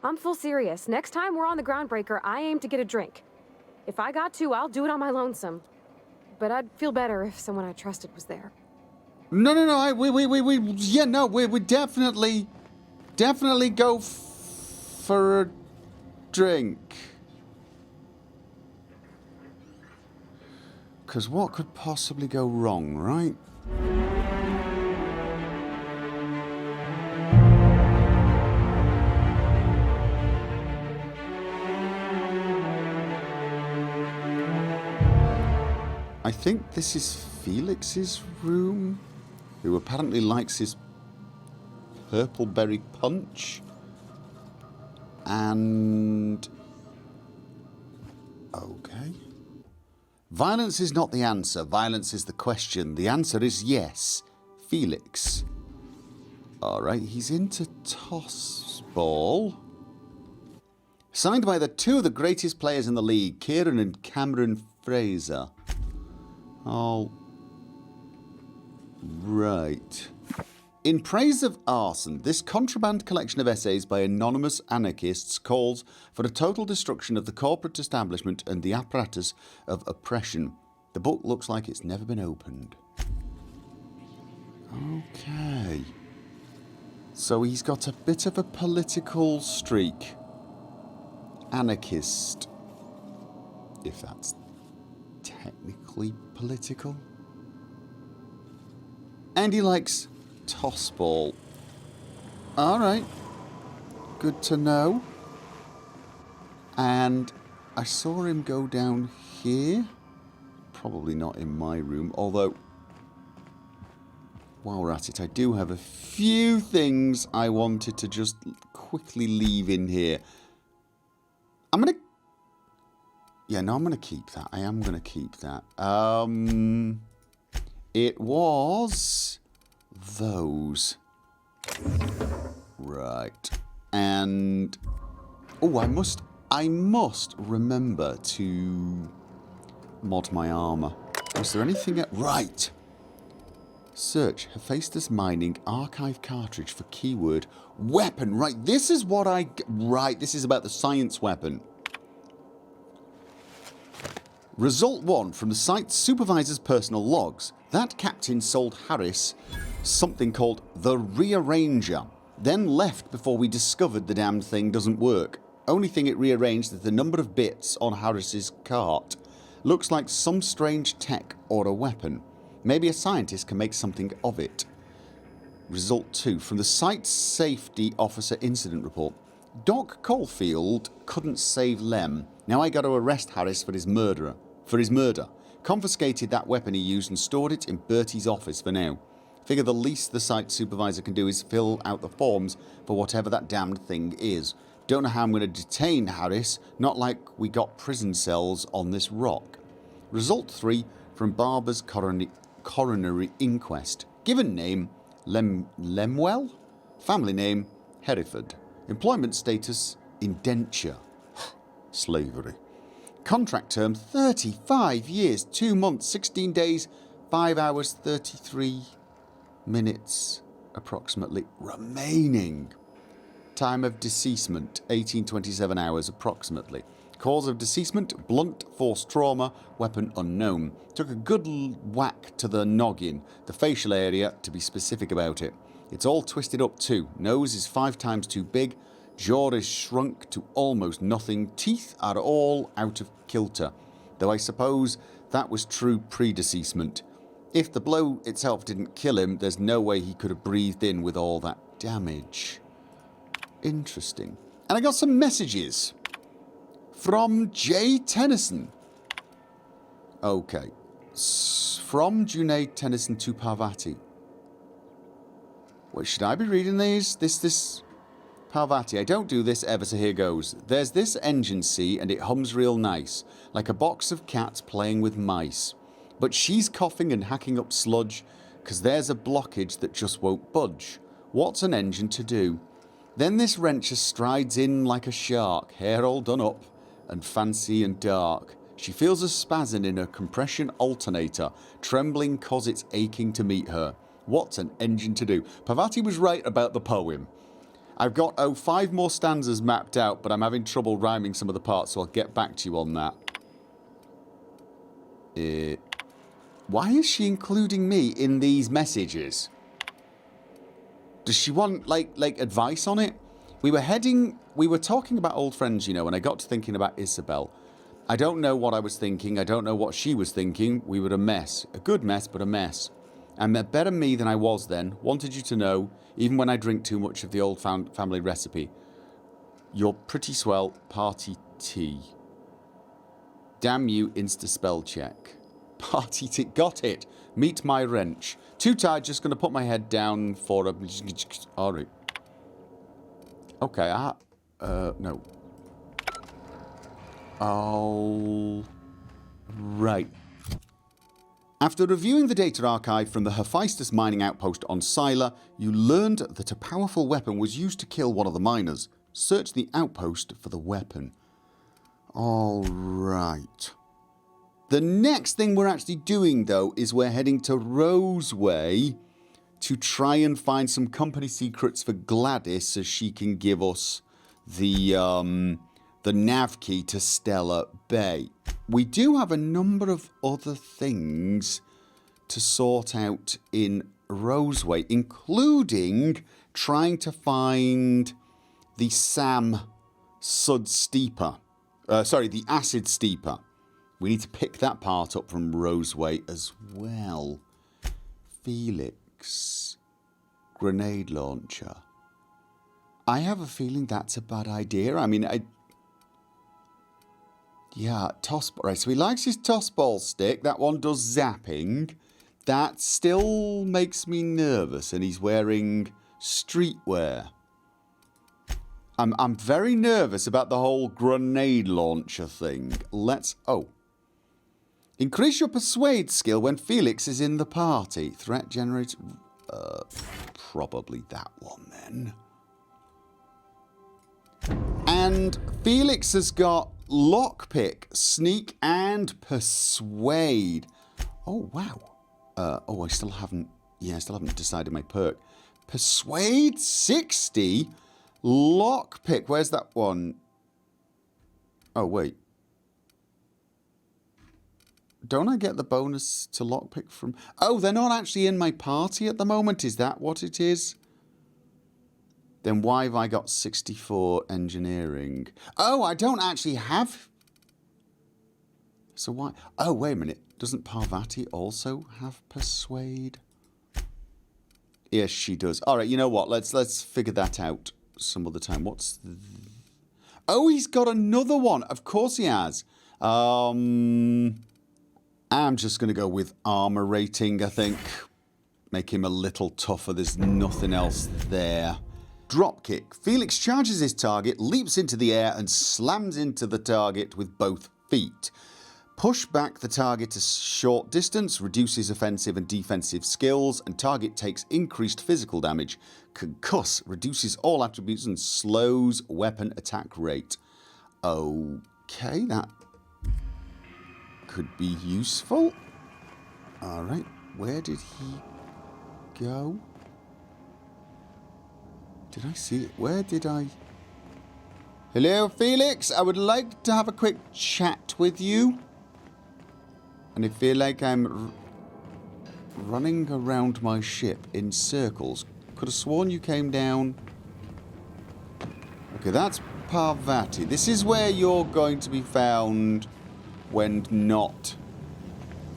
I'm full serious. Next time we're on the Groundbreaker, I aim to get a drink. If I got to, I'll do it on my lonesome. But I'd feel better if someone I trusted was there. No, we definitely go for a drink. Because what could possibly go wrong, right? I think this is Felix's room, who apparently likes his purple berry punch. And... okay. Violence is not the answer. Violence is the question. The answer is yes. Felix. Alright, he's into toss ball. Signed by the two of the greatest players in the league, Kieran and Cameron Fraser. Oh. Right. In praise of arson, this contraband collection of essays by anonymous anarchists calls for a total destruction of the corporate establishment and the apparatus of oppression. The book looks like it's never been opened. Okay. So he's got a bit of a political streak. Anarchist. If that's technically political. And he likes toss ball. Alright. Good to know. And I saw him go down here. Probably not in my room, although while we're at it, I do have a few things I wanted to just quickly leave in here. I'm going to keep that. I am going to keep that. It was those. Right. And oh, I must remember to mod my armor. Was there anything right? Search Hephaestus mining archive cartridge for keyword weapon. Right, this is what this is about the science weapon. Result 1 from the site's supervisor's personal logs. That captain sold Harris something called the Rearranger, then left before we discovered the damned thing doesn't work. Only thing it rearranged is the number of bits on Harris's cart. Looks like some strange tech or a weapon. Maybe a scientist can make something of it. Result 2 from the site safety officer incident report. Doc Caulfield couldn't save Lem. Now I got to arrest Harris for his murder. Confiscated that weapon he used and stored it in Bertie's office for now. Figure the least the site supervisor can do is fill out the forms for whatever that damned thing is. Don't know how I'm going to detain Harris, not like we got prison cells on this rock. Result 3 from Barber's coronary inquest. Given name, Lemwell? Family name, Hereford. Employment status, indenture. Slavery. Contract term, 35 years, 2 months, 16 days, 5 hours, 33 minutes, approximately, remaining. Time of deceasement, 1827 hours, approximately. Cause of deceasement, blunt force trauma, weapon unknown. Took a good whack to the noggin, the facial area, to be specific about it. It's all twisted up too. Nose is 5 times too big. Jaw is shrunk to almost nothing. Teeth are all out of kilter. Though I suppose that was true pre-deceasement. If the blow itself didn't kill him, there's no way he could have breathed in with all that damage. Interesting. And I got some messages. From Jay Tennyson. Okay. From Junaid Tennyson to Parvati. Wait, should I be reading these? This... Parvati, I don't do this ever, so here goes. There's this engine, see, and it hums real nice, like a box of cats playing with mice. But she's coughing and hacking up sludge, 'cause there's a blockage that just won't budge. What's an engine to do? Then this wrencher strides in like a shark, hair all done up, and fancy and dark. She feels a spasm in her compression alternator, trembling 'cause it's aching to meet her. What's an engine to do? Parvati was right about the poem. I've got, 5 more stanzas mapped out, but I'm having trouble rhyming some of the parts, so I'll get back to you on that. Why is she including me in these messages? Does she want, like advice on it? We were talking about old friends, you know, and I got to thinking about Isabel. I don't know what I was thinking. I don't know what she was thinking. We were a mess. A good mess, but a mess. I'm a better me than I was then. Wanted you to know, even when I drink too much of the old family recipe. You're pretty swell. Party tea. Damn you, insta spell check. Party tea. Got it. Meet my wrench. Too tired, just going to put my head down for a... Alright. Okay, no. Oh... Right. After reviewing the data archive from the Hephaestus mining outpost on Scylla, you learned that a powerful weapon was used to kill one of the miners. Search the outpost for the weapon. Alright. The next thing we're actually doing, though, is we're heading to Roseway to try and find some company secrets for Gladys so she can give us the nav key to Stella Bay. We do have a number of other things to sort out in Roseway, including trying to find the the acid steeper. We need to pick that part up from Roseway as well. Felix. Grenade launcher. I have a feeling that's a bad idea. I mean, yeah, tossball. Right, so he likes his tossball stick. That one does zapping. That still makes me nervous, and he's wearing streetwear. I'm very nervous about the whole grenade launcher thing. Increase your persuade skill when Felix is in the party. Threat generates... probably that one then. And Felix has got lockpick, sneak, and persuade. Oh, wow. I still haven't decided my perk. Persuade 60? Lockpick. Where's that one? Oh, wait. Don't I get the bonus to lockpick from... Oh, they're not actually in my party at the moment. Is that what it is? Then why have I got 64 engineering? Oh, I don't actually have... So why... Oh, wait a minute. Doesn't Parvati also have persuade? Yes, she does. All right, you know what? Let's figure that out some other time. What's... Oh, he's got another one. Of course he has. I'm just going to go with armor rating, I think. Make him a little tougher. There's nothing else there. Dropkick. Felix charges his target, leaps into the air, and slams into the target with both feet. Push back the target a short distance, reduces offensive and defensive skills, and target takes increased physical damage. Concuss. Reduces all attributes and slows weapon attack rate. Okay, that... could be useful. Alright, where did he go? Did I see it? Where did I... Hello, Felix. I would like to have a quick chat with you. And I feel like I'm running around my ship in circles. Could have sworn you came down... Okay, that's Parvati. This is where you're going to be found... when not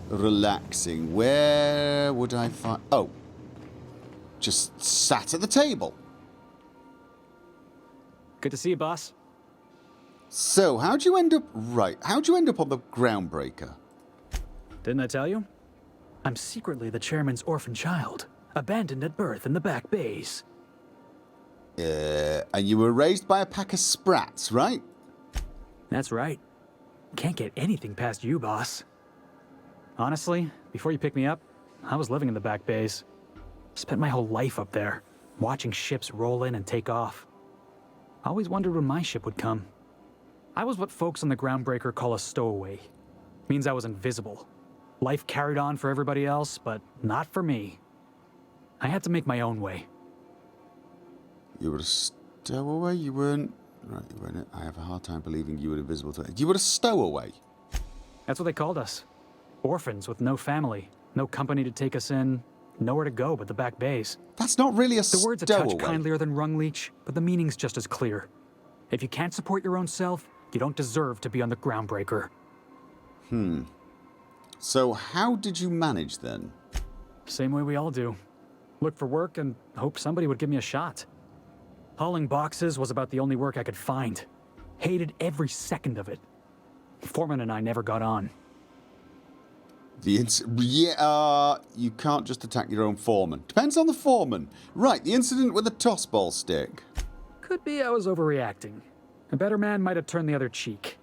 relaxing. Where would I find... Oh. Just sat at the table. Good to see you, boss. So, how'd you end up... Right. How'd you end up on the Groundbreaker? Didn't I tell you? I'm secretly the chairman's orphan child, abandoned at birth in the back bays. And you were raised by a pack of sprats, right? That's right. Can't get anything past you, boss. Honestly, before you picked me up, I was living in the back bays. Spent my whole life up there, watching ships roll in and take off. Always wondered when my ship would come. I was what folks on the Groundbreaker call a stowaway. Means I was invisible. Life carried on for everybody else, but not for me. I had to make my own way. You were a stowaway? You weren't... Right, you weren't... I have a hard time believing you were invisible to... You were a stowaway? That's what they called us. Orphans with no family, no company to take us in, nowhere to go but the back bays. That's not really a The word's a touch kindlier than rung leech, but the meaning's just as clear. If you can't support your own self, you don't deserve to be on the groundbreaker. So how did you manage then? Same way we all do. Look for work and hope somebody would give me a shot. Hauling boxes was about the only work I could find. Hated every second of it. Foreman and I never got on. You can't just attack your own foreman. Depends on the foreman. Right, the incident with the tossball stick. Could be I was overreacting. A better man might have turned the other cheek.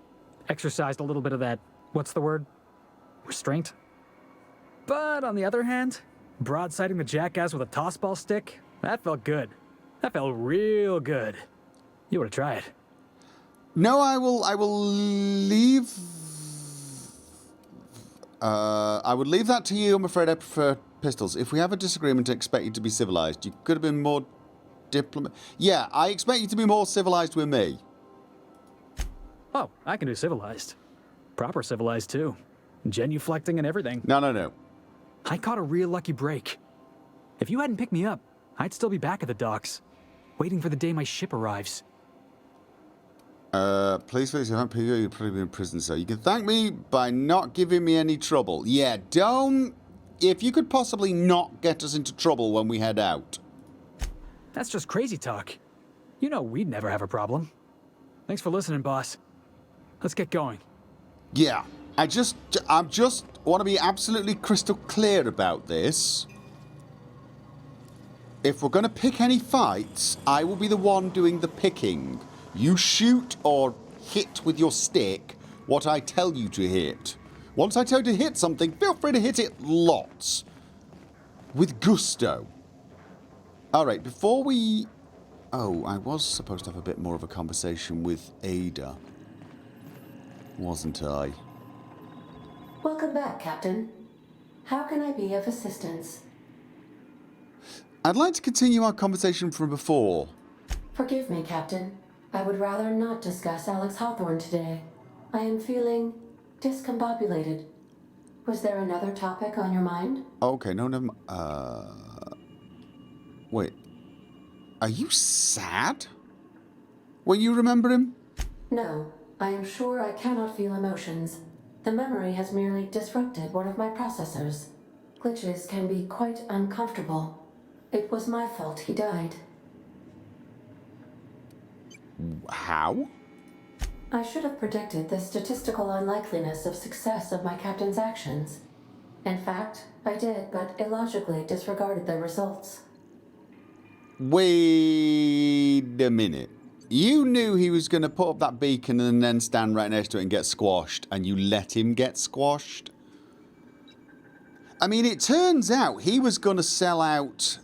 Exercised a little bit of that, what's the word? Restraint? But on the other hand, broadsiding the jackass with a tossball stick, that felt good. That felt real good. You ought to try it. No, I will leave... I would leave that to you. I'm afraid I prefer pistols. If we have a disagreement, I expect you to be civilized. You could have been more diplomat... Yeah, I expect you to be more civilized with me. Oh, I can do civilized. Proper civilized, too. Genuflecting and everything. No. I caught a real lucky break. If you hadn't picked me up, I'd still be back at the docks, waiting for the day my ship arrives. Please, Felix, if I haven't picked you up, you'd probably be in prison, so you can thank me by not giving me any trouble. Yeah, don't... If you could possibly not get us into trouble when we head out. That's just crazy talk. You know we'd never have a problem. Thanks for listening, boss. Let's get going. Yeah, I just want to be absolutely crystal clear about this. If we're going to pick any fights, I will be the one doing the picking. You shoot or hit with your stick what I tell you to hit. Once I tell you to hit something, feel free to hit it lots. With gusto. Alright, before we... Oh, I was supposed to have a bit more of a conversation with Ada. Wasn't I? Welcome back, Captain. How can I be of assistance? I'd like to continue our conversation from before. Forgive me, Captain. I would rather not discuss Alex Hawthorne today. I am feeling discombobulated. Was there another topic on your mind? Okay, no, wait. Are you sad when you remember him? No, I am sure I cannot feel emotions. The memory has merely disrupted one of my processors. Glitches can be quite uncomfortable. It was my fault he died. How? I should have predicted the statistical unlikeliness of success of my captain's actions. In fact, I did, but illogically disregarded the results. Wait a minute. You knew he was going to put up that beacon and then stand right next to it and get squashed, and you let him get squashed? I mean, it turns out he was going to sell out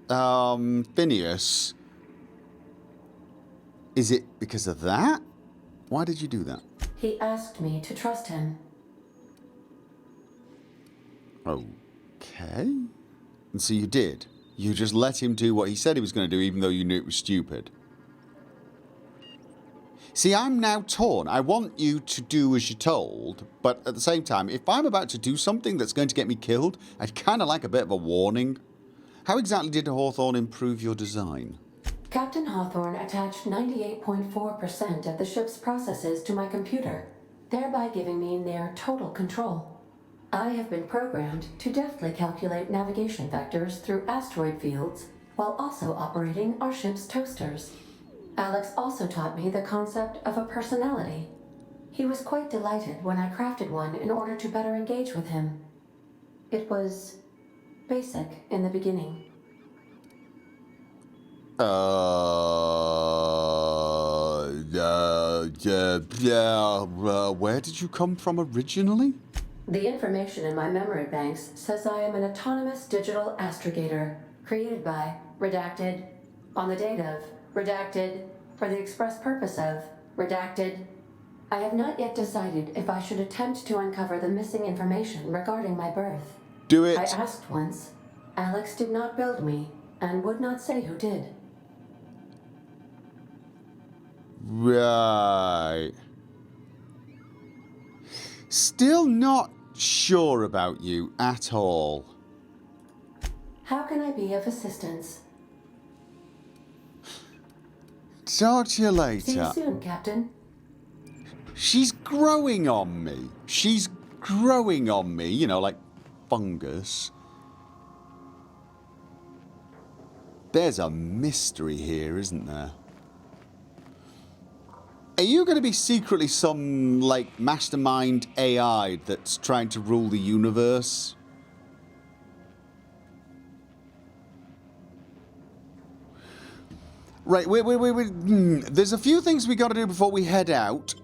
Phineas. Is it because of that? Why did you do that? He asked me to trust him. Okay. And so you did. You just let him do what he said he was going to do, even though you knew it was stupid. See, I'm now torn. I want you to do as you're told, but at the same time, if I'm about to do something that's going to get me killed, I'd kind of like a bit of a warning. How exactly did Hawthorne improve your design? Captain Hawthorne attached 98.4% of the ship's processes to my computer, thereby giving me near total control. I have been programmed to deftly calculate navigation vectors through asteroid fields while also operating our ship's toasters. Alex also taught me the concept of a personality. He was quite delighted when I crafted one in order to better engage with him. It was basic in the beginning. Where did you come from originally? The information in my memory banks says I am an autonomous digital astrogator, created by, redacted, on the date of, redacted, for the express purpose of, redacted. I have not yet decided if I should attempt to uncover the missing information regarding my birth. Do it. I asked once. Alex did not build me, and would not say who did. Right. Still not sure about you at all. How can I be of assistance? Talk to you later. See you soon, Captain. She's growing on me. She's growing on me, you know, like fungus. There's a mystery here, isn't there? Are you going to be secretly some, like, mastermind AI that's trying to rule the universe? Right, wait. There's a few things we got to do before we head out.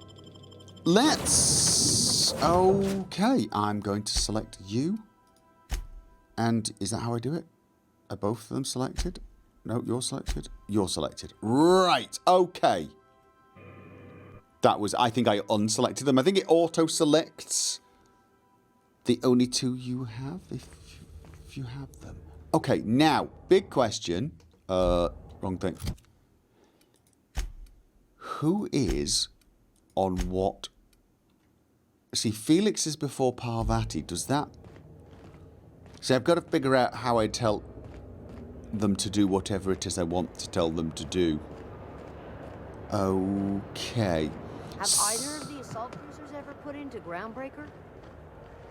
Let's... Okay, I'm going to select you. And is that how I do it? Are both of them selected? No, you're selected. You're selected. Right, okay. That was... I think I unselected them. I think it auto-selects the only two you have, if you have them. Okay, now, big question. Wrong thing. Who is on what? See, Felix is before Parvati. Does that... See, I've got to figure out how I tell them to do whatever it is I want to tell them to do. Okay. Have either of the assault cruisers ever put into Groundbreaker?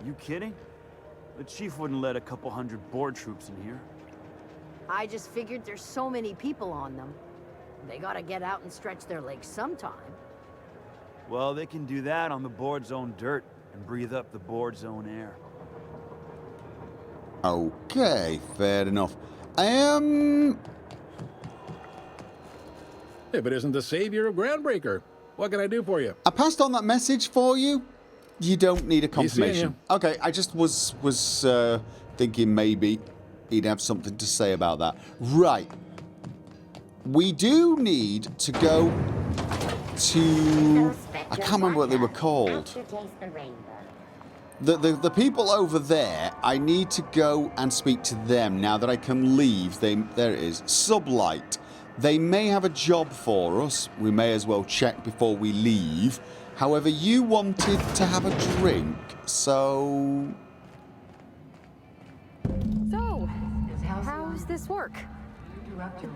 You kidding? The chief wouldn't let a couple hundred board troops in here. I just figured there's so many people on them. They gotta get out and stretch their legs sometime. Well, they can do that on the board's own dirt and breathe up the board's own air. Okay, fair enough. If it isn't the savior of Groundbreaker, what can I do for you? I passed on that message for you. You don't need a He's seeing confirmation. Okay, I just was thinking maybe he'd have something to say about that. Right. We do need to go to... I can't remember what they were called. The people over there, I need to go and speak to them now that I can leave. There it is. Sublight. They may have a job for us. We may as well check before we leave. However, you wanted to have a drink, so... So, how's this work?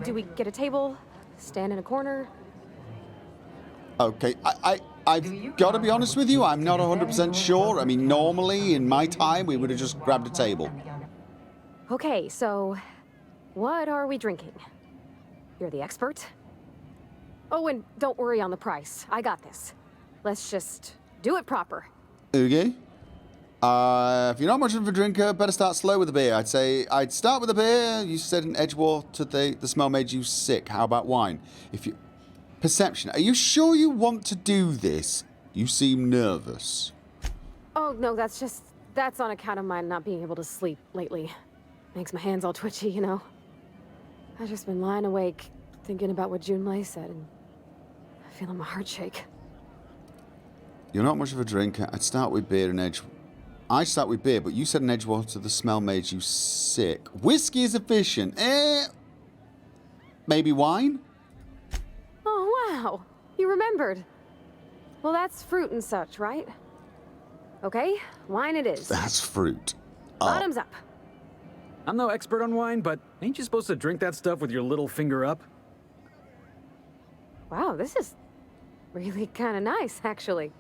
Do we get a table? Stand in a corner? Okay, I've got to be honest with you, I'm not 100% sure. I mean, normally, in my time, we would have just grabbed a table. Okay, so what are we drinking? You're the expert? Oh, and don't worry on the price. I got this. Let's just do it proper. Okay. If you're not much of a drinker, better start slow with the beer. I'd say I'd start with the beer. You said in Edgewater the smell made you sick. How about wine? If you... Perception. Are you sure you want to do this? You seem nervous. Oh, no, that's on account of my not being able to sleep lately. Makes my hands all twitchy, you know. I've just been lying awake, thinking about what Junlei said, and feeling my heart shake. You're not much of a drinker. I'd start with beer and I start with beer, but you said in Edgewater the smell made you sick. Whiskey is efficient. Maybe wine? Oh, wow. You remembered. Well, that's fruit and such, right? Okay, wine it is. That's fruit. Bottoms up. I'm no expert on wine, but ain't you supposed to drink that stuff with your little finger up? Wow, this is really kind of nice, actually.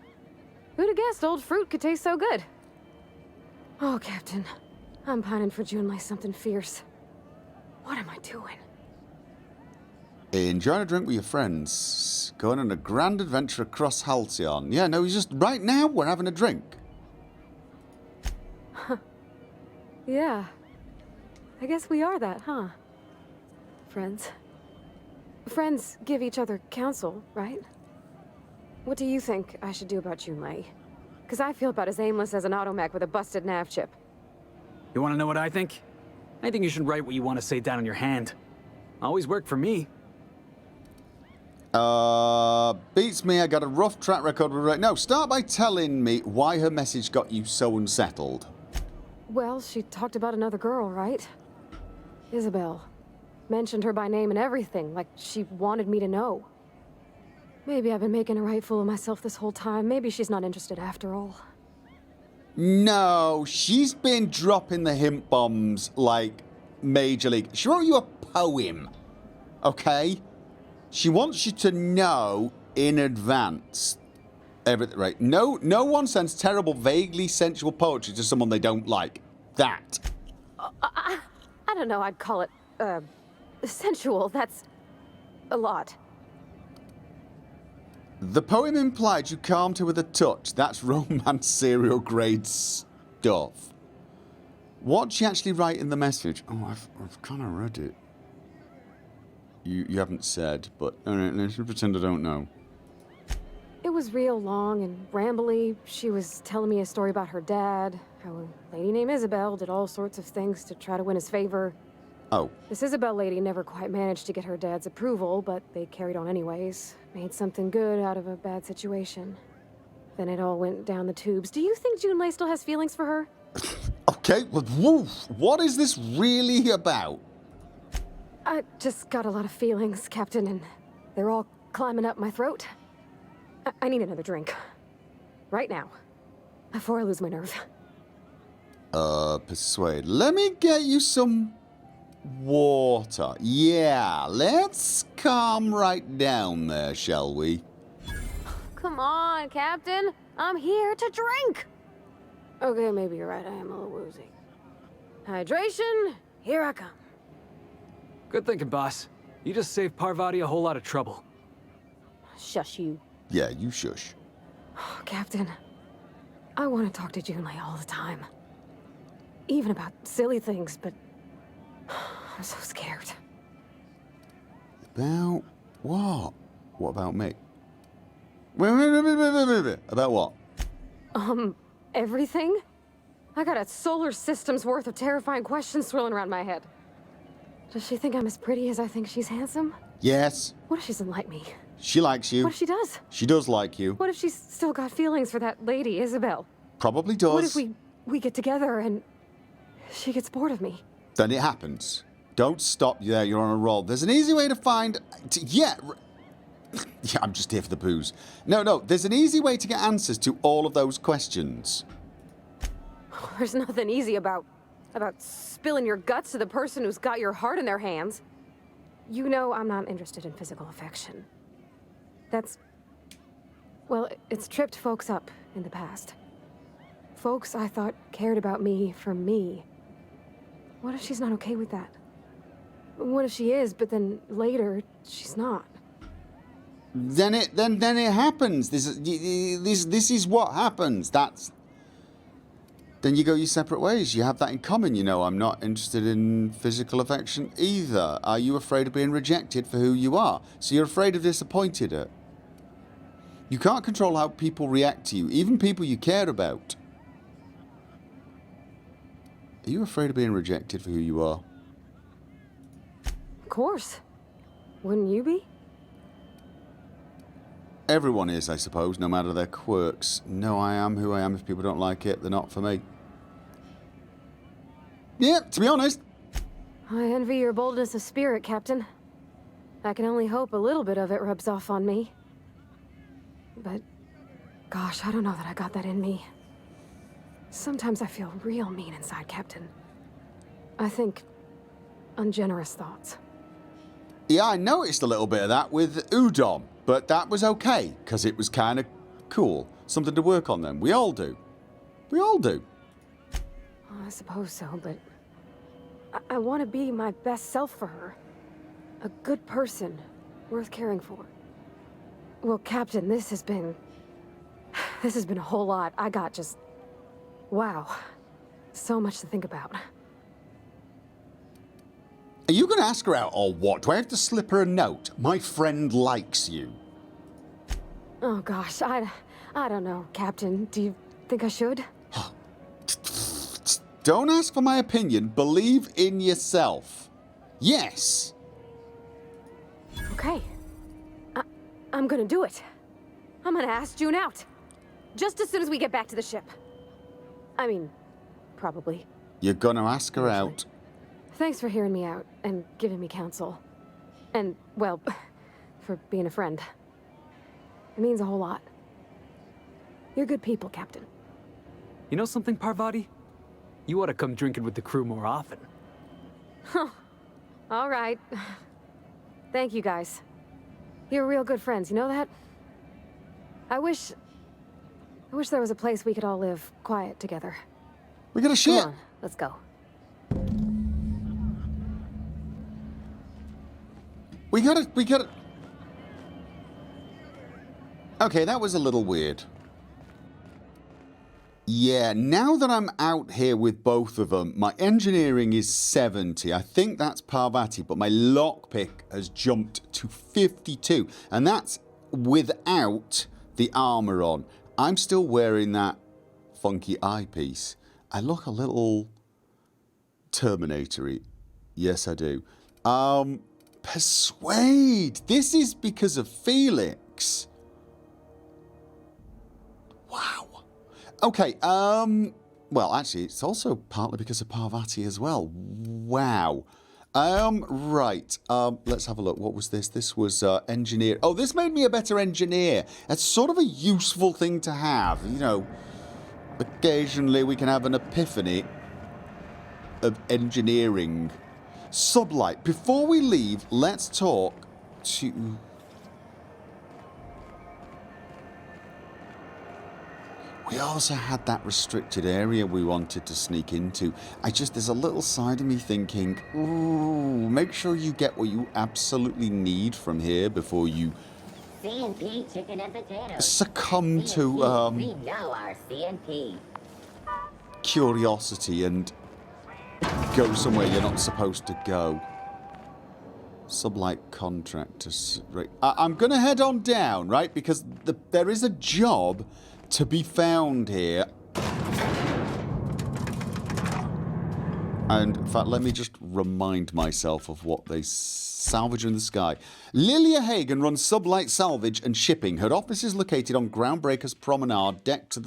Who'd have guessed old fruit could taste so good? Oh, Captain. I'm pining for Junlei something fierce. What am I doing? Enjoying a drink with your friends. Going on a grand adventure across Halcyon. Yeah, no, he's just... Right now, we're having a drink. Yeah. I guess we are that, huh? Friends. Friends give each other counsel, right? What do you think I should do about Junlei? Because I feel about as aimless as an automech with a busted nav chip. You want to know what I think? I think you should write what you want to say down on your hand. Always worked for me. Beats me. I got a rough track record with right. No, start by telling me why her message got you so unsettled. Well, she talked about another girl, right? Isabel. Mentioned her by name and everything, like she wanted me to know. Maybe I've been making a right fool of myself this whole time. Maybe she's not interested after all. No, she's been dropping the hint bombs like Major League. She wrote you a poem, okay? She wants you to know in advance everything, right? No one sends terrible, vaguely sensual poetry to someone they don't like. That. I don't know, I'd call it, sensual. That's a lot. The poem implied you calmed her with a touch. That's romance serial grade stuff. What'd she actually write in the message? Oh, I've kind of read it. You haven't said, but let's pretend I don't know. It was real long and rambly. She was telling me a story about her dad, how a lady named Isabel did all sorts of things to try to win his favor. Oh. This Isabel lady never quite managed to get her dad's approval, but they carried on anyways. Made something good out of a bad situation. Then it all went down the tubes. Do you think Junlei still has feelings for her? Okay, well, woof. What is this really about? I just got a lot of feelings, Captain, and they're all climbing up my throat. I need another drink. Right now. Before I lose my nerve. Persuade. Let me get you some water. Yeah, let's calm right down there, shall we? Come on, Captain. I'm here to drink. Okay, maybe you're right. I am a little woozy. Hydration, here I come. Good thinking, boss. You just saved Parvati a whole lot of trouble. Shush you. Yeah, you shush. Oh, Captain, I want to talk to Junlei all the time. Even about silly things, but I'm so scared. About what? What about me? Wait. About what? Everything? I got a solar system's worth of terrifying questions swirling around my head. Does she think I'm as pretty as I think she's handsome? Yes. What if she doesn't like me? She likes you. What if she does? She does like you. What if she's still got feelings for that lady, Isabel? Probably does. What if we get together and she gets bored of me? Then it happens. Don't stop there, you're on a roll. There's an easy way to find... Yeah, I'm just here for the booze. No, there's an easy way to get answers to all of those questions. There's nothing easy about spilling your guts to the person who's got your heart in their hands. You know I'm not interested in physical affection. Well, it's tripped folks up in the past. Folks I thought cared about me for me. What if she's not okay with that? What if she is, but then later she's not? Then it happens. This is what happens. Then you go your separate ways. You have that in common. You know, I'm not interested in physical affection either. Are you afraid of being rejected for who you are? So you're afraid of disappointing her. You can't control how people react to you, even people you care about. Are you afraid of being rejected for who you are? Of course. Wouldn't you be? Everyone is, I suppose, no matter their quirks. No, I am who I am. If people don't like it, they're not for me. Yeah, to be honest. I envy your boldness of spirit, Captain. I can only hope a little bit of it rubs off on me. But, gosh, I don't know that I got that in me. Sometimes I feel real mean inside, Captain. I think ungenerous thoughts. Yeah, I noticed a little bit of that with Udon, but that was okay, because it was kind of cool. Something to work on then. We all do. We all do. I suppose so, but I want to be my best self for her. A good person, worth caring for. Well, Captain, this has been a whole lot. I got just... Wow. So much to think about. Are you going to ask her out or what? Do I have to slip her a note? My friend likes you. Oh gosh, I don't know, Captain. Do you think I should? Don't ask for my opinion. Believe in yourself. Yes. Okay. I'm gonna do it. I'm gonna ask June out. Just as soon as we get back to the ship. I mean, probably. You're going to ask her out. Thanks for hearing me out and giving me counsel. And, well, for being a friend. It means a whole lot. You're good people, Captain. You know something, Parvati? You ought to come drinking with the crew more often. All right. Thank you, guys. You're real good friends, you know that? I wish there was a place we could all live quiet together. We got a ship. Come on, let's go. We got it. Okay, that was a little weird. Yeah, now that I'm out here with both of them, my engineering is 70. I think that's Parvati, but my lockpick has jumped to 52. And that's without the armor on. I'm still wearing that funky eyepiece. I look a little Terminator-y. Yes, I do. Persuade. This is because of Felix. Wow. Okay, well, actually, it's also partly because of Parvati as well. Wow. Right, let's have a look. What was this? This was, engineer. Oh, this made me a better engineer. That's sort of a useful thing to have, you know. Occasionally we can have an epiphany of engineering. Sublight. Before we leave, let's talk to... We also had that restricted area we wanted to sneak into. There's a little side of me thinking, ooh, make sure you get what you absolutely need from here before you C&P chicken and potatoes. Succumb to, we know our C&P. Curiosity and go somewhere you're not supposed to go. Sublight contractors. Right. I'm going to head on down, right? Because there is a job to be found here. And in fact, let me just remind myself of what they salvage in the sky. Lilia Hagen runs Sublight Salvage and Shipping. Her office is located on Groundbreaker's Promenade, next to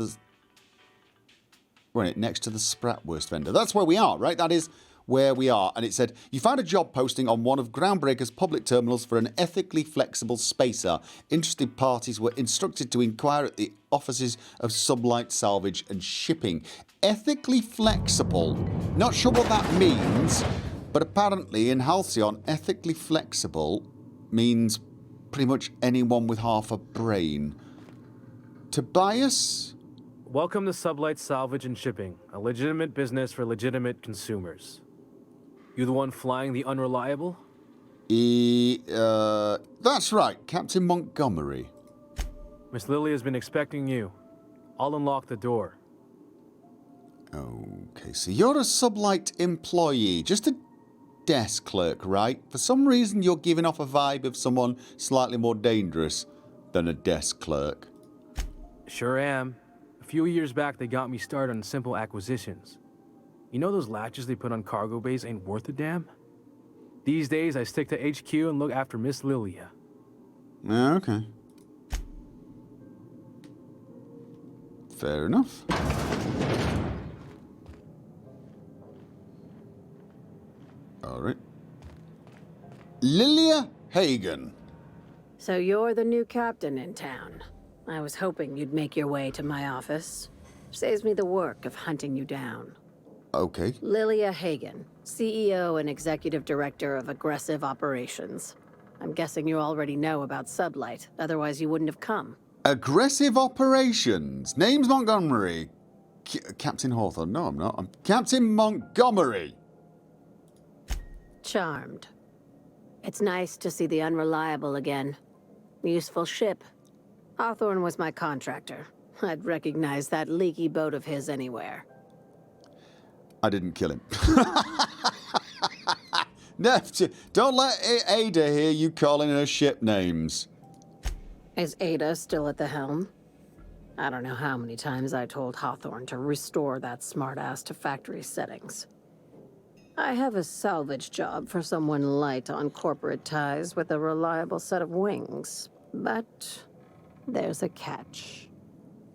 the Spratwurst vendor. That's where we are, right? That is where we are. And it said, you found a job posting on one of Groundbreaker's public terminals for an ethically flexible spacer. Interested parties were instructed to inquire at the offices of Sublight Salvage and Shipping. Ethically flexible. Not sure what that means, but apparently in Halcyon, ethically flexible means pretty much anyone with half a brain. Tobias? Welcome to Sublight Salvage and Shipping, a legitimate business for legitimate consumers. You the one flying the Unreliable? That's right, Captain Montgomery. Miss Lily has been expecting you. I'll unlock the door. Okay, so you're a Sublight employee, just a desk clerk, right? For some reason you're giving off a vibe of someone slightly more dangerous than a desk clerk. Sure am. A few years back, they got me started on simple acquisitions. You know those latches they put on cargo bays ain't worth a damn? These days, I stick to HQ and look after Miss Lilia. Okay. Fair enough. Alright. Lilia Hagen. So you're the new captain in town. I was hoping you'd make your way to my office. Saves me the work of hunting you down. Okay. Lilia Hagen, CEO and Executive Director of Aggressive Operations. I'm guessing you already know about Sublight, otherwise you wouldn't have come. Aggressive Operations. Name's Montgomery. Captain Hawthorne. No, I'm not. I'm Captain Montgomery. Charmed. It's nice to see the Unreliable again. Useful ship. Hawthorne was my contractor. I'd recognize that leaky boat of his anywhere. I didn't kill him. No, don't let Ada hear you calling her ship names. Is Ada still at the helm? I don't know how many times I told Hawthorne to restore that smartass to factory settings. I have a salvage job for someone light on corporate ties with a reliable set of wings, but there's a catch.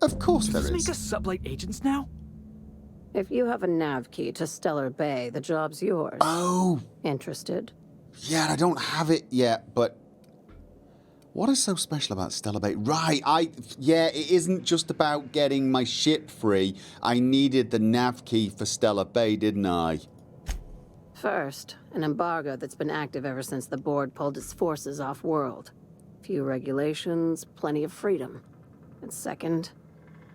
Of course there Does this is. make us Sublight agents now? If you have a nav key to Stellar Bay, the job's yours. Oh, Interested? yeah, I don't have it yet, but What is so special about Stellar Bay? Right, yeah, it isn't just about getting my ship free. I needed the nav key for Stellar Bay, didn't I? First, an embargo that's been active ever since the board pulled its forces off-world. Few regulations, plenty of freedom. And second,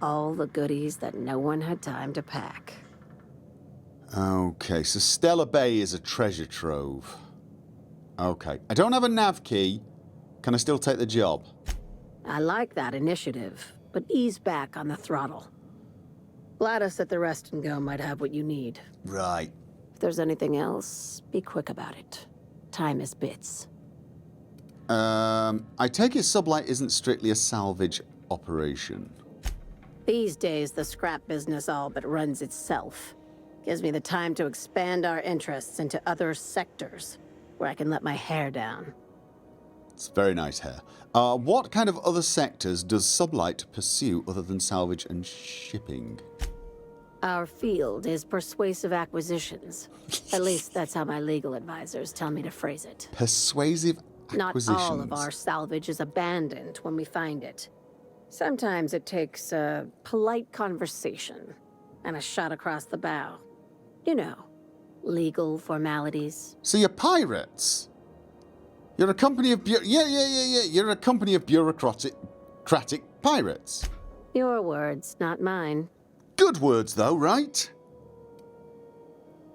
all the goodies that no one had time to pack. Okay, so Stellar Bay is a treasure trove. Okay, I don't have a nav key. Can I still take the job? I like that initiative, but ease back on the throttle. Gladys at the Rest and Go might have what you need. Right. If there's anything else, be quick about it. Time is bits. I take it Sublight isn't strictly a salvage operation. These days, the scrap business all but runs itself. Gives me the time to expand our interests into other sectors, where I can let my hair down. It's very nice hair. What kind of other sectors does Sublight pursue other than salvage and shipping? Our field is persuasive acquisitions. At least that's how my legal advisors tell me to phrase it. Persuasive acquisitions. Not all of our salvage is abandoned when we find it. Sometimes it takes a polite conversation and a shot across the bow. You know, legal formalities. So you're pirates? You're a company of You're a company of bureaucratic pirates. Your words, not mine. Good words, though, right?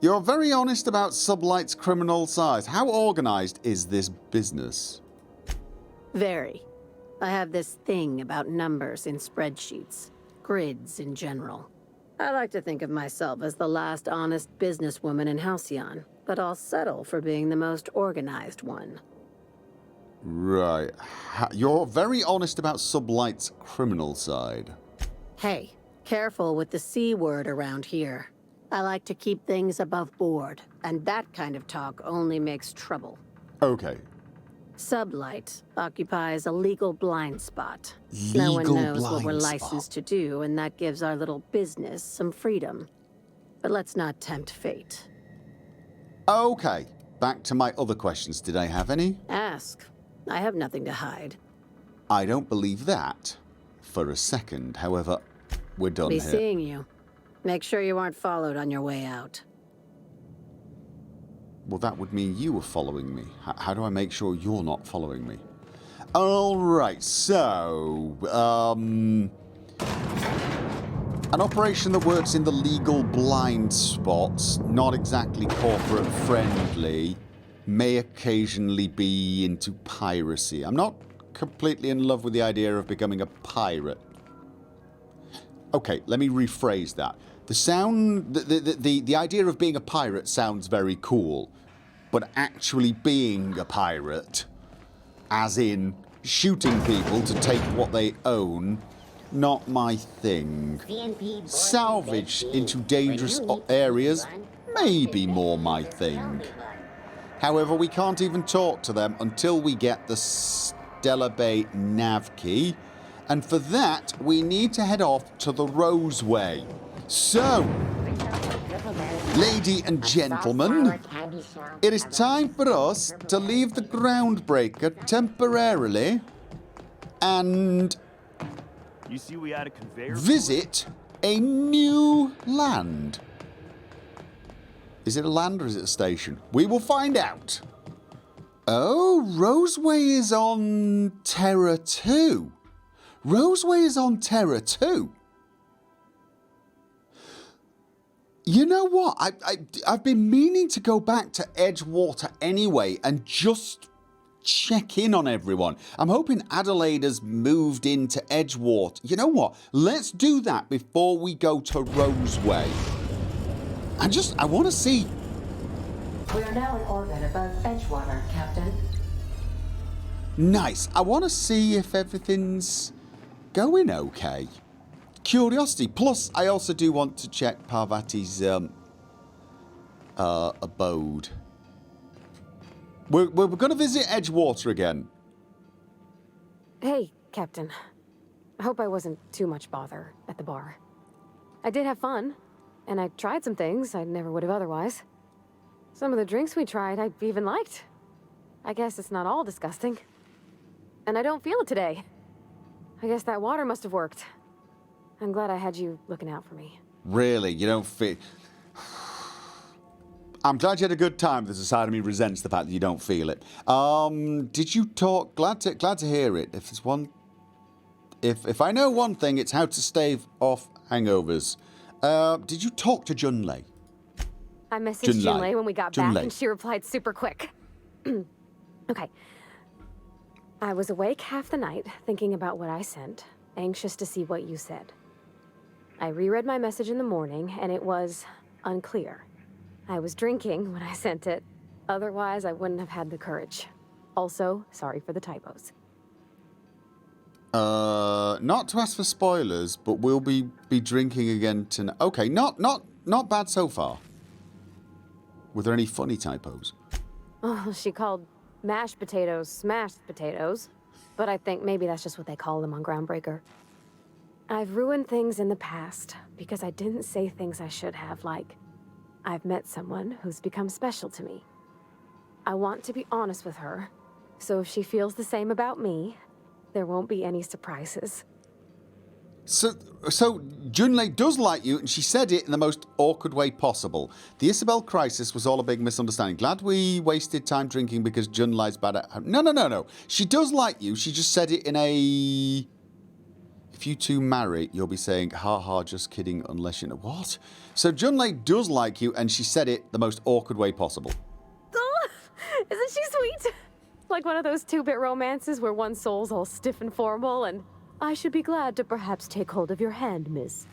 You're very honest about Sublight's criminal size. How organized is this business? Very. I have this thing about numbers in spreadsheets, grids in general. I like to think of myself as the last honest businesswoman in Halcyon, but I'll settle for being the most organized one. Right. You're very honest about Sublight's criminal side. Hey, careful with the C word around here. I like to keep things above board, and that kind of talk only makes trouble. Okay. Sublight occupies a legal blind spot. No one knows what we're licensed to do, and that gives our little business some freedom. But let's not tempt fate. Okay. Back to my other questions. Did I have any? Ask. I have nothing to hide. I don't believe that for a second. However, we're done Be here. seeing you. Make sure you aren't followed on your way out. Well, that would mean you were following me. How do I make sure you're not following me? All right, so... an operation that works in the legal blind spots, not exactly corporate friendly, may occasionally be into piracy. I'm not completely in love with the idea of becoming a pirate. Okay, let me rephrase that. The idea of being a pirate sounds very cool, but actually being a pirate, as in shooting people to take what they own, not my thing. Salvage into dangerous areas, maybe more my thing. However, we can't even talk to them until we get the Stellar Bay nav key, and for that we need to head off to the Roseway. So, lady and gentlemen, it is time for us to leave the Groundbreaker temporarily and You see we had a conveyor? visit a new land. Is it a land or is it a station? We will find out. Oh, Roseway is on Terra 2. Roseway is on Terra 2. You know what? I've been meaning to go back to Edgewater anyway and just check in on everyone. I'm hoping Adelaide has moved into Edgewater. You know what? Let's do that before we go to Roseway. I want to see. We are now in orbit above Edgewater, Captain. Nice. I want to see if everything's going okay. Curiosity. Plus, I also do want to check Parvati's abode. We're going to visit Edgewater again. Hey, Captain. I hope I wasn't too much bother at the bar. I did have fun, and I tried some things I never would have otherwise. Some of the drinks we tried I even liked. I guess it's not all disgusting. and I don't feel it today. I guess that water must have worked. I'm glad I had you looking out for me. Really? You don't feel... I'm glad you had a good time. There's a side of me resents the fact that you don't feel it. Did you talk... Glad to hear it. If there's one... If I know one thing, it's how to stave off hangovers. Did you talk to Junlei? I messaged Junlei when we got back, and she replied super quick. Okay. I was awake half the night, thinking about what I sent, anxious to see what you said. I reread my message in the morning, and it was unclear. I was drinking when I sent it. Otherwise, I wouldn't have had the courage. Also, sorry for the typos. Not to ask for spoilers, but we'll be drinking again tonight. Okay, not bad so far. Were there any funny typos? Oh, she called mashed potatoes smashed potatoes, but I think maybe that's just what they call them on Groundbreaker. I've ruined things in the past because I didn't say things I should have, like, I've met someone who's become special to me. I want to be honest with her, so if she feels the same about me, there won't be any surprises. So Junlei does like you, and she said it in the most awkward way possible. The Isabel crisis was all a big misunderstanding. Glad we wasted time drinking because Junlei's bad at... No. She does like you. She just said it in a... If you two marry, you'll be saying, ha ha, just kidding, unless you know... What? So Junlei does like you, and she said it the most awkward way possible. Oh, isn't she sweet? Like one of those two-bit romances where one soul's all stiff and formal, and... I should be glad to perhaps take hold of your hand, miss.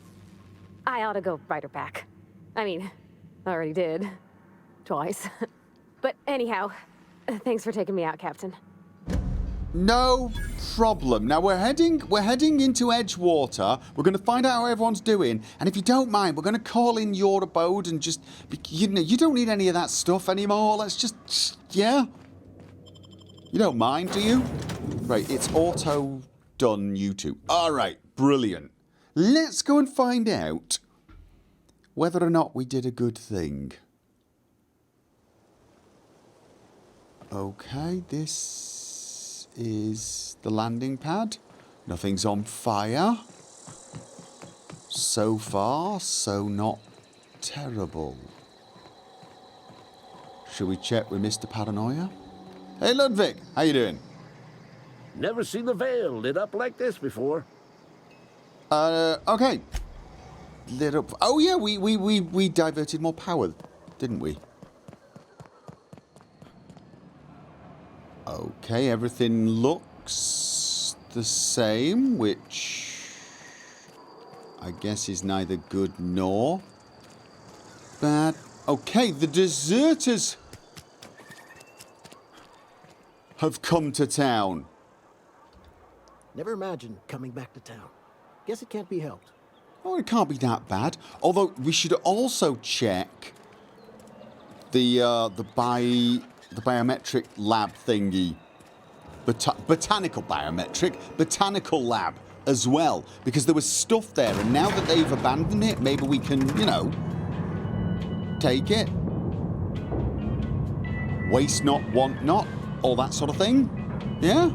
I ought to go write her back. I mean, I already did. Twice. But anyhow, thanks for taking me out, Captain. No problem. Now we're heading into Edgewater. We're going to find out how everyone's doing, and if you don't mind, we're going to call in your abode and just... You know, you don't need any of that stuff anymore. Let's just... Yeah? You don't mind, do you? Right, it's auto... done, you two. Alright, brilliant. Let's go and find out whether or not we did a good thing. Okay, this is the landing pad. Nothing's on fire. So far, so not terrible. Should we check with Mr. Paranoia? Hey Ludwig, how you doing? Never seen the Vale lit up like this before. Okay. Lit up. Oh yeah, we diverted more power, didn't we? Okay, everything looks the same, which I guess is neither good nor bad. Okay, the deserters have come to town. Never imagined coming back to town. Guess it can't be helped. Oh, it can't be that bad. Although we should also check the biometric lab thingy, botanical lab as well, because there was stuff there, and now that they've abandoned it, maybe we can, you know, take it. Waste not, want not, all that sort of thing. Yeah.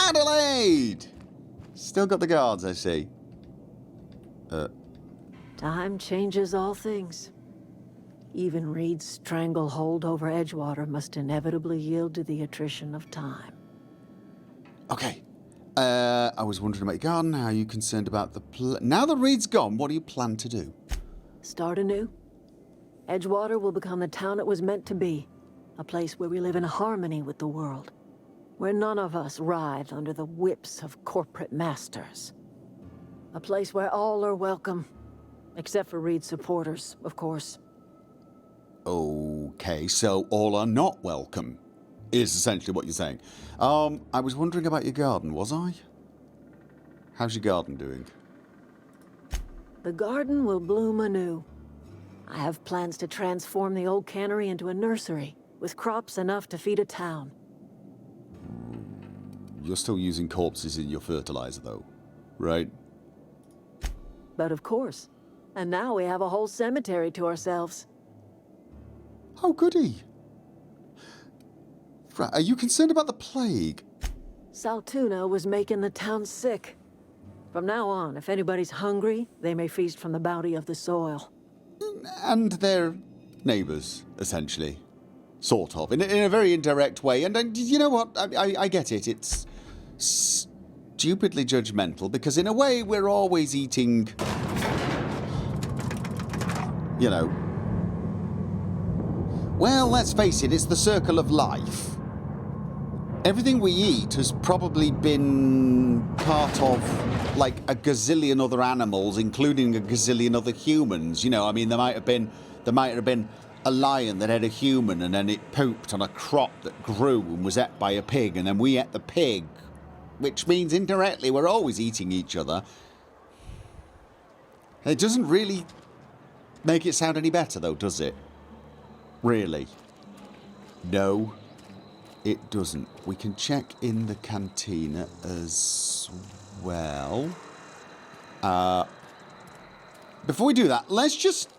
Adelaide! Still got the guards, I see. Time changes all things. Even Reed's stranglehold over Edgewater must inevitably yield to the attrition of time. Okay. I was wondering about your garden. How are you concerned about the now that Reed's gone, what do you plan to do? Start anew. Edgewater will become the town it was meant to be. A place where we live in harmony with the world. Where none of us writhe under the whips of corporate masters. A place where all are welcome. Except for Reed's supporters, of course. Okay, so all are not welcome, is essentially what you're saying. I was wondering about your garden, was I? How's your garden doing? The garden will bloom anew. I have plans to transform the old cannery into a nursery, with crops enough to feed a town. You're still using corpses in your fertilizer, though, right? But of course. And now we have a whole cemetery to ourselves. Oh, goody. Right, are you concerned about the plague? Saltuna was making the town sick. From now on, if anybody's hungry, they may feast from the bounty of the soil. And they're neighbours, essentially. Sort of. In a very indirect way. And you know what? I get it. It's stupidly judgmental, because in a way we're always eating... You know... Well, let's face it, it's the circle of life. Everything we eat has probably been part of, like, a gazillion other animals, including a gazillion other humans. You know, I mean, there might have been a lion that ate a human, and then it pooped on a crop that grew and was ate by a pig, and then we ate the pig, which means indirectly we're always eating each other. It doesn't really make it sound any better, though, does it? Really? No. It doesn't. We can check in the cantina as well. Before we do that, let's just...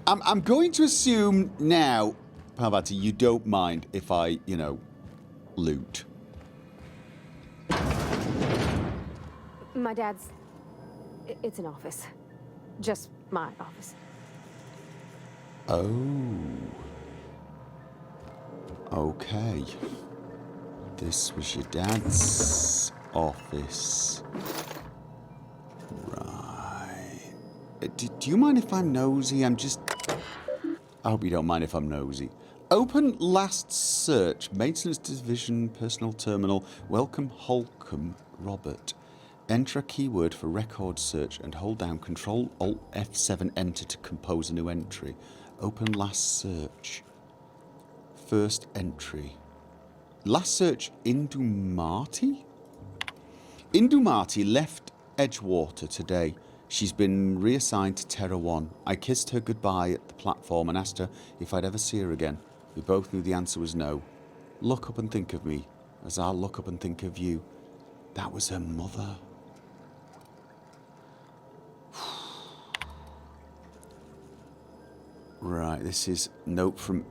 I'm going to assume now, Parvati, you don't mind if I, you know, loot. My dad's... It's an office. Just my office. Oh. Okay. This was your dad's office. Right. Do you mind if I'm nosy? I hope you don't mind if I'm nosy. Open last search. Maintenance division, personal terminal. Welcome Holcomb, Robert. Enter a keyword for record search and hold down Control Alt F7 enter to compose a new entry. Open last search. First entry. Last search, Indumati? Indumati left Edgewater today. She's been reassigned to Terra 1. I kissed her goodbye at the platform and asked her if I'd ever see her again. We both knew the answer was no. Look up and think of me, as I'll look up and think of you. That was her mother. Right, this is note from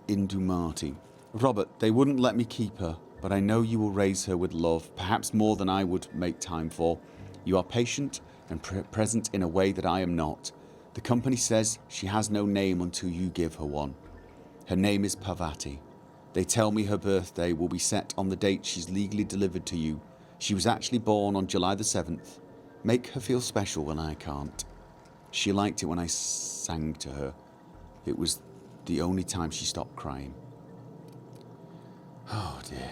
Indumati. Robert, they wouldn't let me keep her, but I know you will raise her with love, perhaps more than I would make time for. You are patient and present in a way that I am not. The company says she has no name until you give her one. Her name is Parvati. They tell me her birthday will be set on the date she's legally delivered to you. She was actually born on July the 7th. Make her feel special when I can't. She liked it when I sang to her. It was the only time she stopped crying. Oh dear.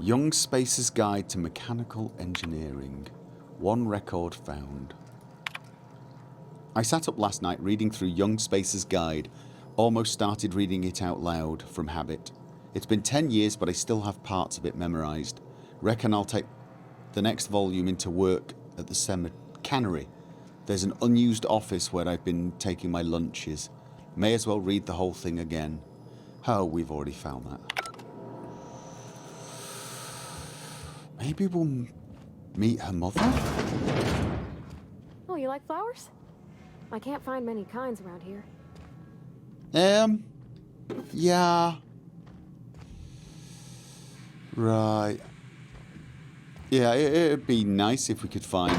Young Spacer's Guide to Mechanical Engineering. One record found. I sat up last night reading through Young Spacer's Guide. Almost started reading it out loud from habit. It's been 10 years, but I still have parts of it memorized. Reckon I'll take the next volume into work at the cannery. There's an unused office where I've been taking my lunches. May as well read the whole thing again. Oh, we've already found that. Maybe we'll meet her mother? Oh, you like flowers? I can't find many kinds around here. Yeah. Right. Yeah, it'd be nice if we could find...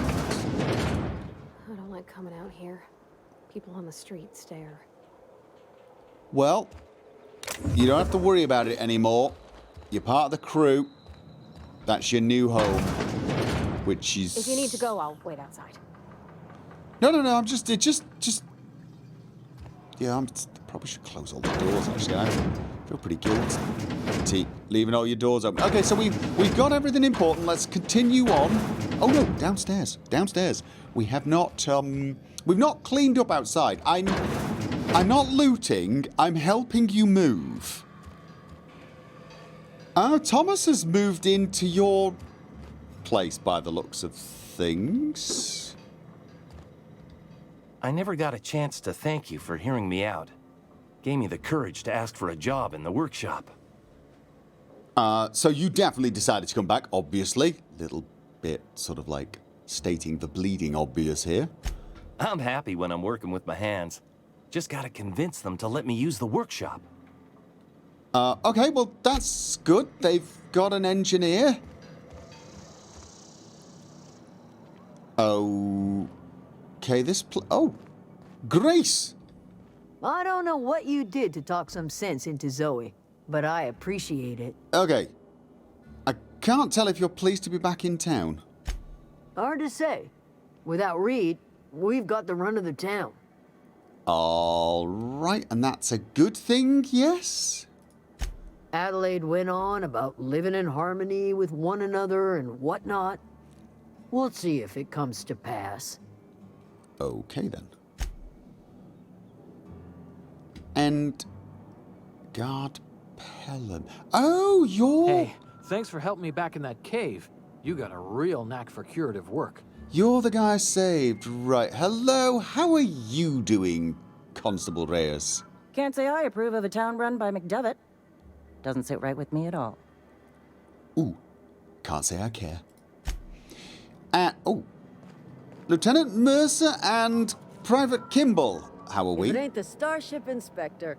I don't like coming out here. People on the street stare. Well, you don't have to worry about it anymore. You're part of the crew. That's your new home. Which is... If you need to go, I'll wait outside. No, I'm just... Yeah, probably should close all the doors, actually. I feel pretty guilty leaving all your doors open. Okay, so we've got everything important. Let's continue on. Oh no, downstairs. We have not we've not cleaned up outside. I'm not looting. I'm helping you move. Oh, Thomas has moved into your place by the looks of things. I never got a chance to thank you for hearing me out. Gave me the courage to ask for a job in the workshop. So you definitely decided to come back, obviously. Little bit sort of like stating the bleeding obvious here. I'm happy when I'm working with my hands. Just gotta convince them to let me use the workshop. Okay, well, that's good. They've got an engineer. Okay, oh, Grace! I don't know what you did to talk some sense into Zoe, but I appreciate it. Okay. I can't tell if you're pleased to be back in town. Hard to say. Without Reed, we've got the run of the town. All right, and that's a good thing, yes? Adelaide went on about living in harmony with one another and whatnot. We'll see if it comes to pass. Okay, then. And... God Pelham. Oh, you're... Hey, thanks for helping me back in that cave. You got a real knack for curative work. You're the guy I saved, right. Hello, how are you doing, Constable Reyes? Can't say I approve of a town run by McDevitt. Doesn't sit right with me at all. Ooh, can't say I care. Oh, Lieutenant Mercer and Private Kimball, how are we? If it ain't the Starship Inspector.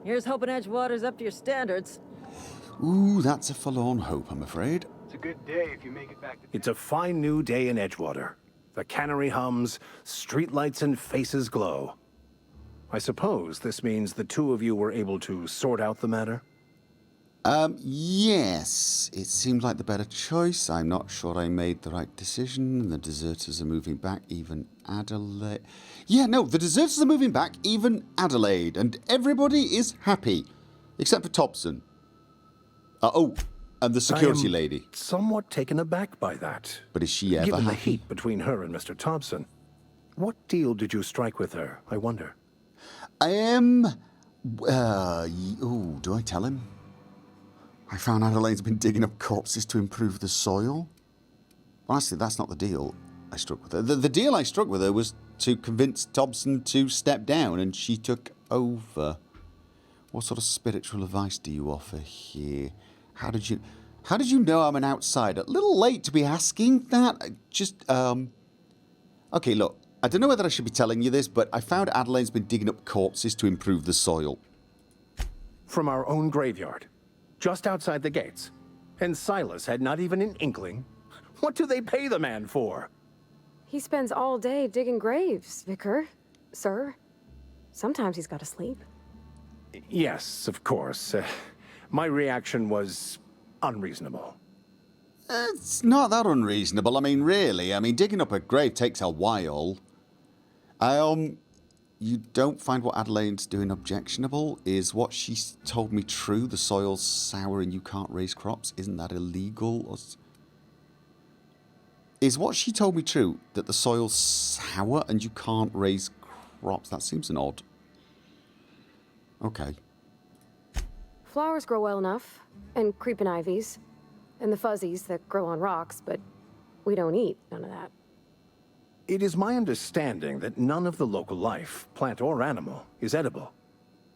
Here's hoping Edgewater's up to your standards. Ooh, that's a forlorn hope, I'm afraid. It's a good day if you make it back to... It's a fine new day in Edgewater. The cannery hums, streetlights and faces glow. I suppose this means the two of you were able to sort out the matter? Yes. It seemed like the better choice. I'm not sure I made the right decision. The deserters are moving back, even Adelaide. Yeah, no, the deserters are moving back, even Adelaide. And everybody is happy. Except for Thompson. And the security lady. Somewhat taken aback by that. But is she ever Given happy? the heat between her and Mr. Thompson. What deal did you strike with her, I wonder? Do I tell him? I found Adelaide's been digging up corpses to improve the soil. Honestly, that's not the deal I struck with her. The deal I struck with her was to convince Thompson to step down, and she took over. What sort of spiritual advice do you offer here? How did you know I'm an outsider? A little late to be asking that. Okay, look. I don't know whether I should be telling you this, but I found Adelaide's been digging up corpses to improve the soil. From our own graveyard. Just outside the gates. And Silas had not even an inkling. What do they pay the man for? He spends all day digging graves, Vicar. Sir. Sometimes he's got to sleep. Yes, of course. My reaction was unreasonable. It's not that unreasonable. I mean, really. I mean, digging up a grave takes a while. You don't find what Adelaide's doing objectionable? Is what she told me true? The soil's sour and you can't raise crops? Isn't that illegal? Is what she told me true? That the soil's sour and you can't raise crops? That seems an odd. Okay. Flowers grow well enough, and creeping ivies, and the fuzzies that grow on rocks, but we don't eat none of that. It is my understanding that none of the local life, plant or animal, is edible.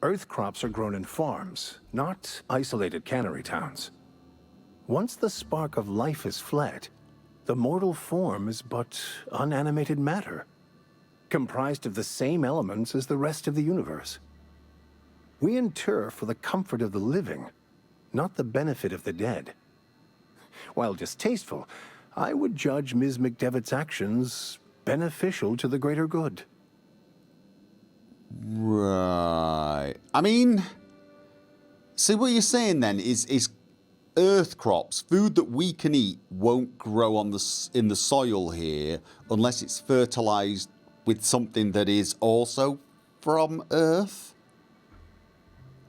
Earth crops are grown in farms, not isolated cannery towns. Once the spark of life is fled, the mortal form is but unanimated matter, comprised of the same elements as the rest of the universe. We inter for the comfort of the living, not the benefit of the dead. While distasteful, I would judge Ms. McDevitt's actions beneficial to the greater good. Right. I mean, see what you're saying then is earth crops, food that we can eat, won't grow in the soil here unless it's fertilized with something that is also from Earth.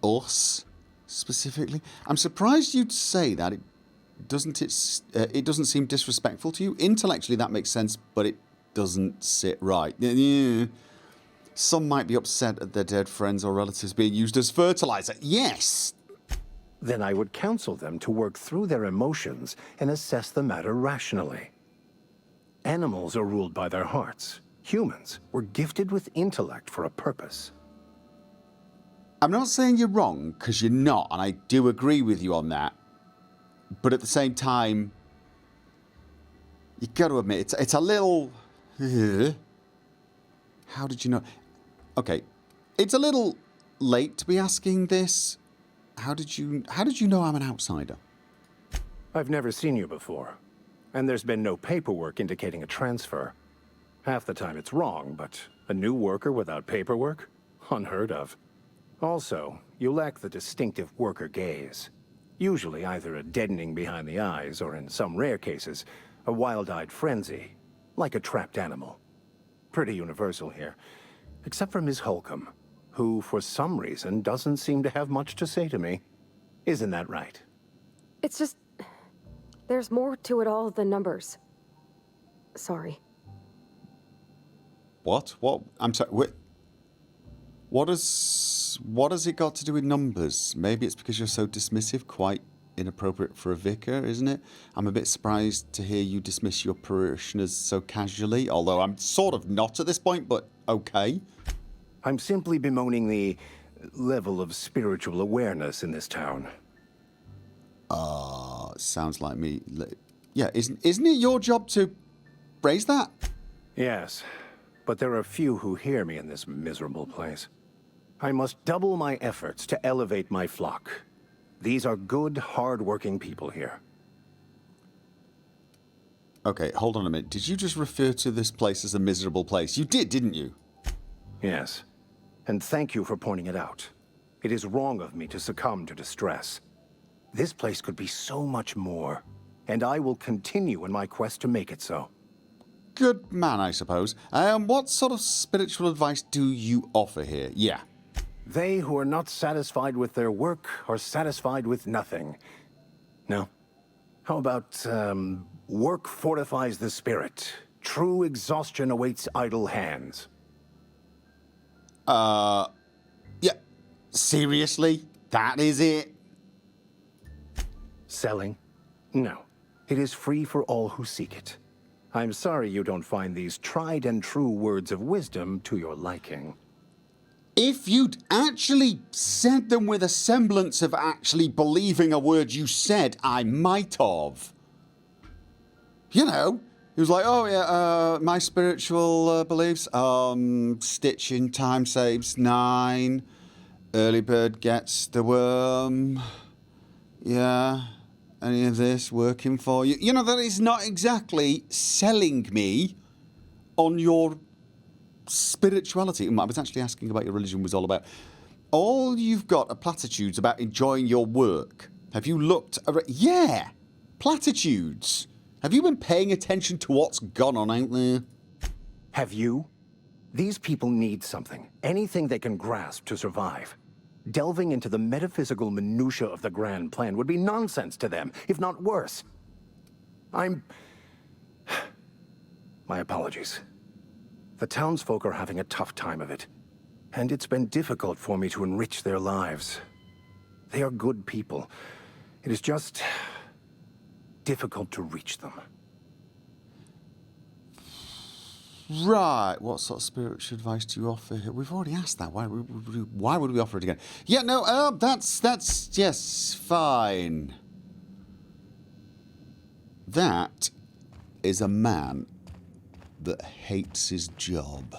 Us, specifically. I'm surprised you'd say that. It doesn't seem disrespectful to you. Intellectually, that makes sense, but it doesn't sit right. Some might be upset at their dead friends or relatives being used as fertilizer. Yes! Then I would counsel them to work through their emotions and assess the matter rationally. Animals are ruled by their hearts. Humans were gifted with intellect for a purpose. I'm not saying you're wrong, because you're not, and I do agree with you on that. But at the same time, you've got to admit, it's a little... How did you know? Okay, It's a little late to be asking this. How did you know I'm an outsider? I've never seen you before, and there's been no paperwork indicating a transfer. Half the time it's wrong, but a new worker without paperwork? Unheard of. Also, you lack the distinctive worker gaze. Usually either a deadening behind the eyes, or in some rare cases, a wild-eyed frenzy, like a trapped animal. Pretty universal here, except for Ms. Holcomb, who, for some reason, doesn't seem to have much to say to me. Isn't that right? It's just... there's more to it all than numbers. Sorry. What? I'm sorry, what has it got to do with numbers? Maybe it's because you're so dismissive, quite inappropriate for a vicar, isn't it? I'm a bit surprised to hear you dismiss your parishioners so casually, although I'm sort of not at this point, but okay. I'm simply bemoaning the level of spiritual awareness in this town. Sounds like me. Yeah, isn't it your job to raise that? Yes, but there are few who hear me in this miserable place. I must double my efforts to elevate my flock. These are good, hard-working people here. Okay, hold on a minute. Did you just refer to this place as a miserable place? You did, didn't you? Yes, and thank you for pointing it out. It is wrong of me to succumb to distress. This place could be so much more, and I will continue in my quest to make it so. Good man, I suppose. What sort of spiritual advice do you offer here? Yeah. They who are not satisfied with their work are satisfied with nothing. No? How about, work fortifies the spirit. True exhaustion awaits idle hands. Yeah. Seriously? That is it? Selling? No. It is free for all who seek it. I'm sorry you don't find these tried and true words of wisdom to your liking. If you'd actually said them with a semblance of actually believing a word you said, I might have. You know, he was like, oh yeah, my spiritual beliefs, stitching time saves 9, early bird gets the worm, yeah, any of this working for you. You know, that is not exactly selling me on your spirituality. I was actually asking about your religion was all about. All you've got are platitudes about enjoying your work. Have you looked around? Yeah, platitudes. Have you been paying attention to what's gone on out there? Have you? These people need something, anything they can grasp to survive. Delving into the metaphysical minutiae of the grand plan would be nonsense to them, if not worse. My apologies. The townsfolk are having a tough time of it, and it's been difficult for me to enrich their lives. They are good people. It is just difficult to reach them. Right. What sort of spiritual advice do you offer here? We've already asked that. Why would we offer it again? Yeah, no, that's yes, fine. That is a man that hates his job.